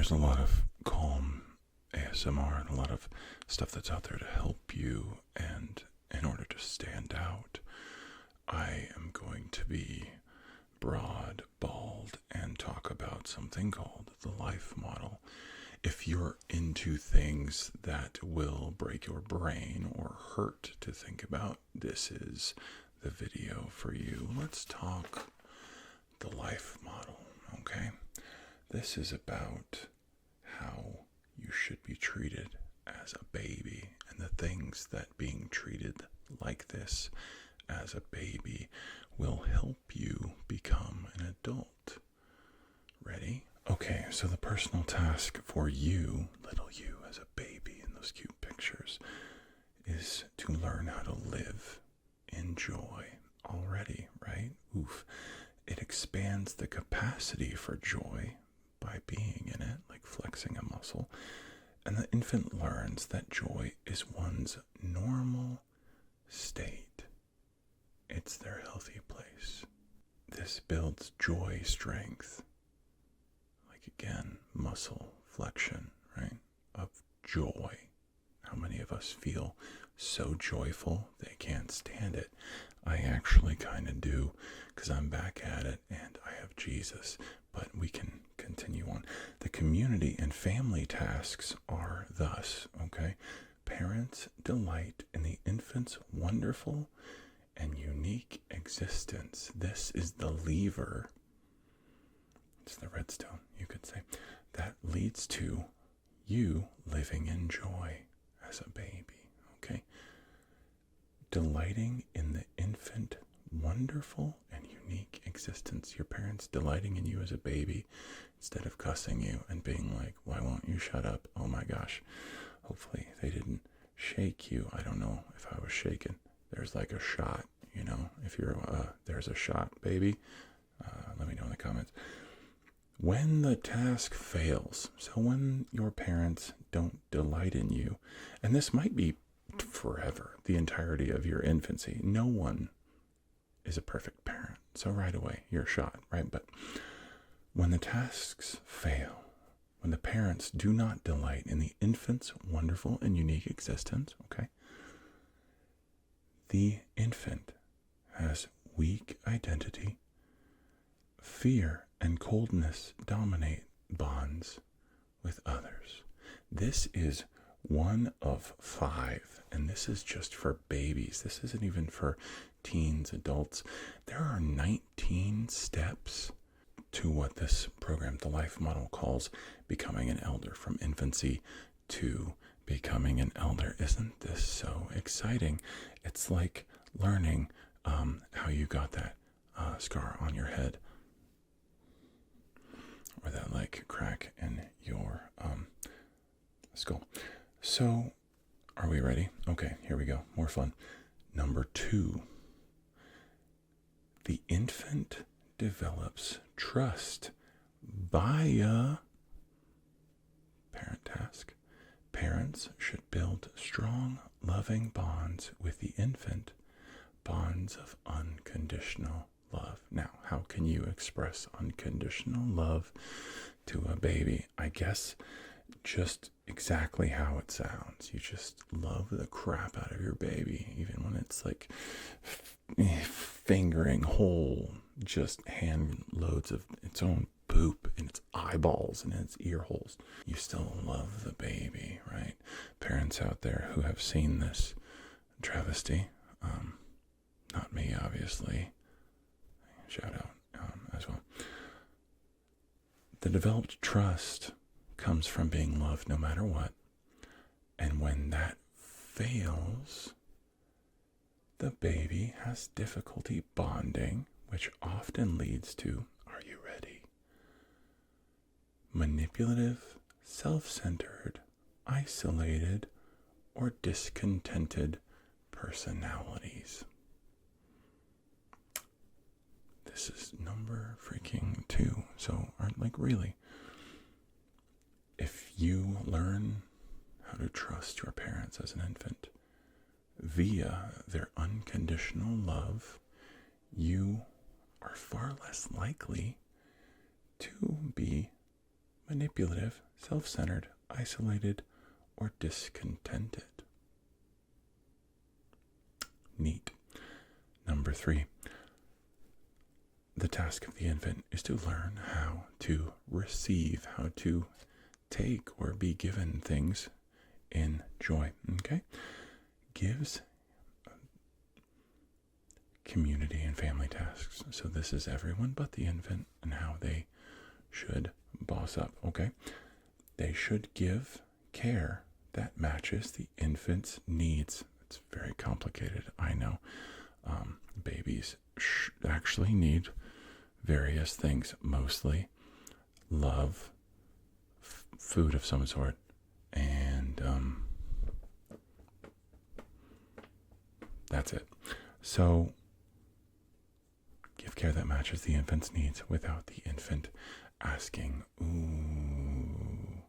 there's a lot of calm ASMR and a lot of stuff that's out there to help you. And in order to stand out, I am going to be broad, bald, and talk about something called the life model. If you're into things that will break your brain or hurt to think about, this is the video for you. Let's talk the life model, okay? This is about how you should be treated as a baby and the things that being treated like this as a baby will help you become an adult. Ready? Okay, so the personal task for you, little you as a baby in those cute pictures, is to learn how to live in joy already, right? Oof. It expands the capacity for joy by being in it, like flexing a muscle. And the infant learns that joy is one's normal state. It's their healthy place. This builds joy strength. Like again, muscle flexion, right? Of joy. How many of us feel so joyful they can't stand it? I actually kind of do, because I'm back at it and I have Jesus. But we can continue on. The community and family tasks are thus, okay? Parents delight in the infant's wonderful and unique existence. This is the lever. It's the redstone, you could say, that leads to you living in joy as a baby, okay? Delighting in the infant wonderful and unique existence. Your parents delighting in you as a baby instead of cussing you and being like, why won't you shut up? Oh my gosh. Hopefully they didn't shake you. I don't know if I was shaken. There's like a shot, you know, if you're, there's a shot, baby. Let me know in the comments. When the task fails, so when your parents don't delight in you, and this might be forever, the entirety of your infancy, no one is a perfect parent. So right away, you're shot, right? But when the tasks fail, when the parents do not delight in the infant's wonderful and unique existence, okay, the infant has weak identity, fear and coldness dominate bonds with others. This is one of 5, and this is just for babies. This isn't even for teens, adults. There are 19 steps to what this program, the life model, calls becoming an elder, from infancy to becoming an elder. Isn't this so exciting? It's like learning how you got that scar on your head, or that like crack in your skull. So, are we ready? Okay, here we go. More fun. Number 2. The infant develops trust via parent task. Parents should build strong, loving bonds with the infant, bonds of unconditional love. Now, how can you express unconditional love to a baby? I guess just exactly how it sounds. You just love the crap out of your baby, even when it's like fingering whole just hand loads of its own poop in its eyeballs and in its ear holes. You still love the baby, right? Parents out there who have seen this travesty, not me, obviously. Shout out as well. The developed trust comes from being loved no matter what. And when that fails, the baby has difficulty bonding, which often leads to, are you ready? Manipulative, self-centered, isolated, or discontented personalities. This is number freaking 2. So, like, really, if you learn how to trust your parents as an infant via their unconditional love, you are far less likely to be manipulative, self-centered, isolated, or discontented. Neat. Number 3. The task of the infant is to learn how to receive, how to take or be given things in joy. Okay? Gives community and family tasks. So this is everyone but the infant and how they should boss up. Okay? They should give care that matches the infant's needs. It's very complicated, I know. Babies actually need various things, mostly love, food of some sort, and that's it. So give care that matches the infant's needs without the infant asking. Ooh,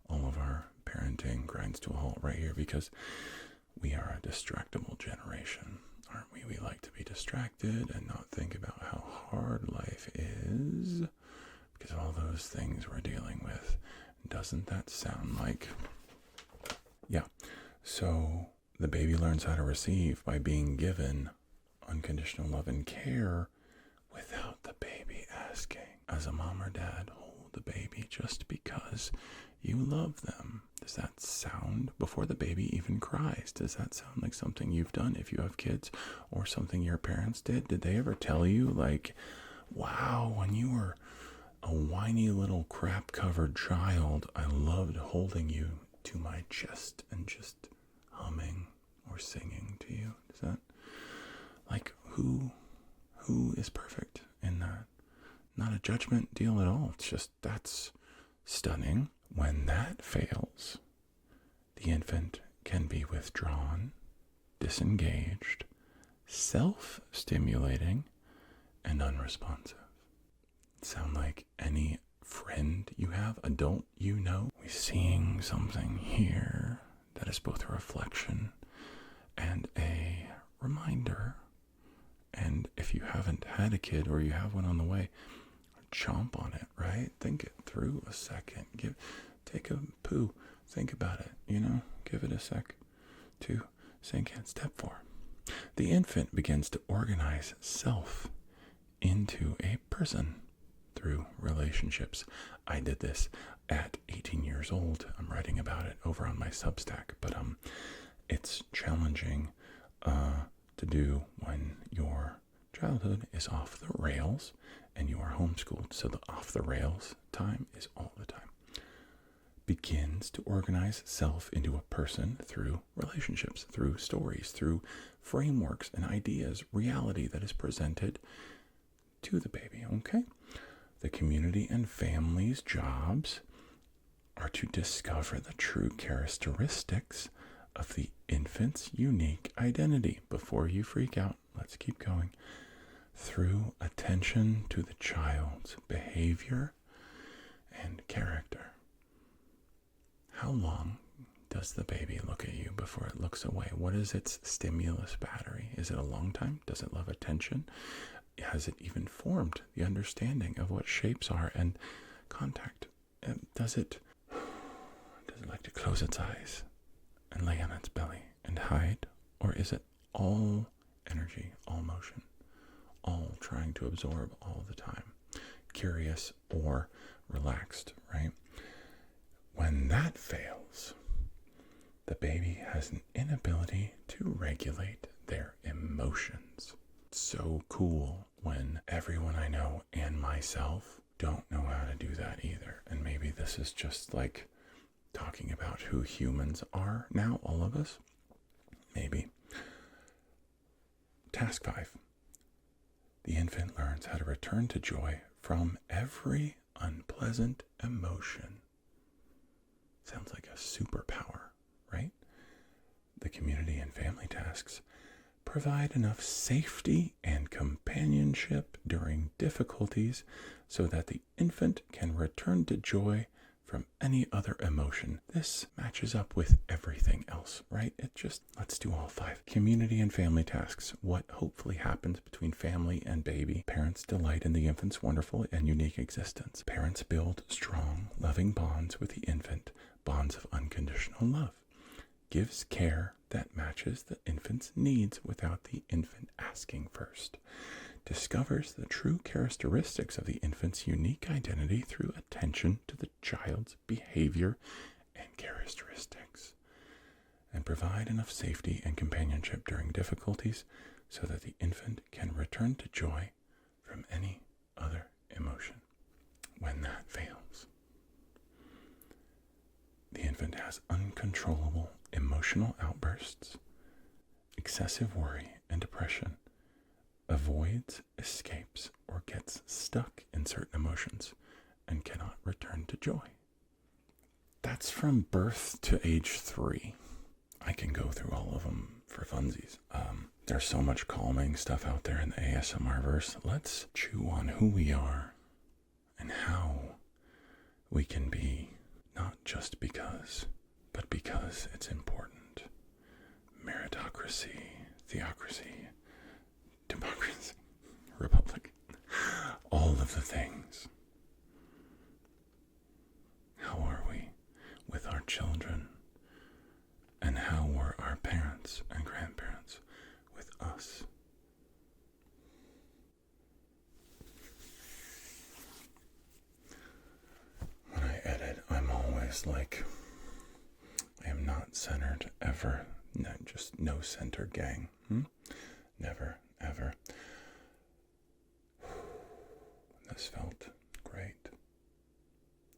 all of our parenting grinds to a halt right here because we are a distractible generation, aren't we? We like to be distracted and not think about how hard life is because all those things we're dealing with. Doesn't that sound like? Yeah. So the baby learns how to receive by being given unconditional love and care without the baby asking. As a mom or dad, hold the baby just because you love them. Does that sound, before the baby even cries, does that sound like something you've done if you have kids, or something your parents did? Did they ever tell you, like, wow, when you were a whiny little crap-covered child, I loved holding you to my chest and just humming or singing to you? Does that, like, who is perfect in that? Not a judgment deal at all. It's just, that's stunning. When that fails, the infant can be withdrawn, disengaged, self-stimulating, and unresponsive. Sound like any friend you have, adult you know? We're seeing something here that is both a reflection and a reminder. And if you haven't had a kid or you have one on the way, chomp on it, right? Think it through a second. Take a poo. Think about it, give it a sec to sink in. Step 4. The infant begins to organize self into a person through relationships. I did this at 18 years old. I'm writing about it over on my Substack, but it's challenging to do when your childhood is off the rails and you are homeschooled, so the off the rails time is all the time. Begins to organize self into a person through relationships, through stories, through frameworks and ideas, reality that is presented to the baby, okay? The community and family's jobs are to discover the true characteristics of the infant's unique identity. Before you freak out, let's keep going. Through attention to the child's behavior and character. How long does the baby look at you before it looks away? What is its stimulus battery? Is it a long time? Does it love attention? Has it even formed the understanding of what shapes are and contact? Does it like to close its eyes and lay on its belly and hide? Or is it all energy, all motion, all trying to absorb all the time? Curious or relaxed, right? When that fails, the baby has an inability to regulate their emotions. It's so cool when everyone I know and myself don't know how to do that either. And maybe this is just like talking about who humans are now, all of us. Maybe. Task 5. The infant learns how to return to joy from every unpleasant emotion. Sounds like a superpower, right? The community and family tasks provide enough safety and companionship during difficulties so that the infant can return to joy from any other emotion. This matches up with everything else, right? Let's do all 5. Community and family tasks. What hopefully happens between family and baby. Parents delight in the infant's wonderful and unique existence. Parents build strong, loving bonds with the infant, bonds of unconditional love. Gives care that matches the infant's needs without the infant asking first. Discovers the true characteristics of the infant's unique identity through attention to the child's behavior and characteristics. And provide enough safety and companionship during difficulties so that the infant can return to joy from any other emotion. When that fails, the infant has uncontrollable emotional outbursts, excessive worry and depression, avoids, escapes, or gets stuck in certain emotions and cannot return to joy. That's from birth to age 3. I can go through all of them for funsies. There's so much calming stuff out there in the ASMR verse. Let's chew on who we are and how we can be, not just because, but because it's important. Meritocracy, theocracy, democracy, republic, all of the things. How are we with our children? And how were our parents and grandparents with us? When I edit, I'm always like, I am not centered ever. No, just no center gang. Never, ever. This felt great.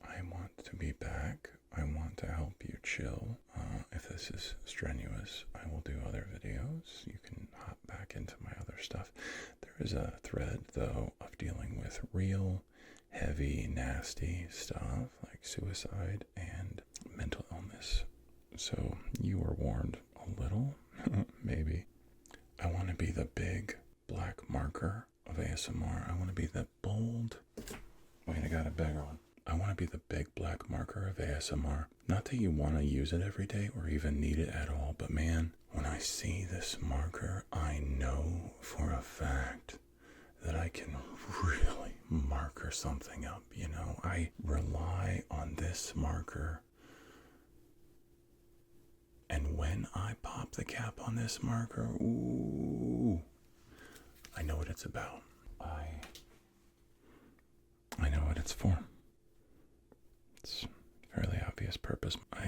I want to be back. I want to help you chill. If this is strenuous, I will do other videos. You can hop back into my other stuff. There is a thread, though, of dealing with real, heavy, nasty stuff like suicide and mental illness. So you were warned a little, maybe. I want to be the big black marker of ASMR. I want to be the bold. Wait, I got a bigger one. I want to be the big black marker of ASMR. Not that you want to use it every day or even need it at all, but man, when I see this marker, I know for a fact that I can really marker something up. You know, I rely on this marker. And when I pop the cap on this marker, ooh, I know what it's about. I know what it's for. It's a fairly obvious purpose. I